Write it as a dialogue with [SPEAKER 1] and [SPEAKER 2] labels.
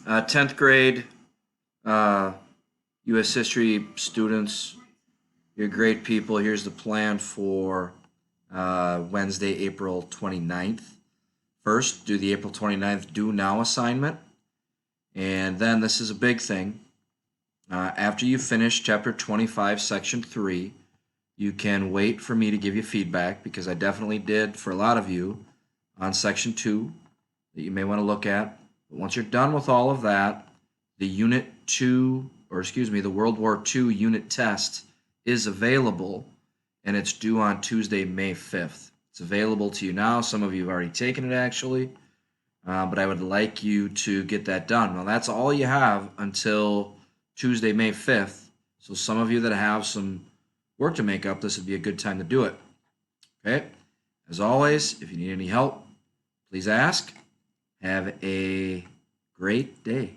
[SPEAKER 1] 10th grade U.S. history students, you're great people. Here's the plan for Wednesday, April 29th. First, do the April 29th do now assignment. And then this is a big thing. After you finish chapter 25, section 3, you can wait for me to give you feedback because I definitely did for a lot of you on section 2 that you may want to look at. But once you're done with all of that, the Unit 2, or excuse me, the World War II unit test is available and it's due on Tuesday, May 5th. It's available to you now. Some of you have already taken it actually, but I would like you to get that done. Now, that's all you have until Tuesday, May 5th. So, some of you that have some work to make up, this would be a good time to do it. Okay? As always, if you need any help, please ask. Have a great day.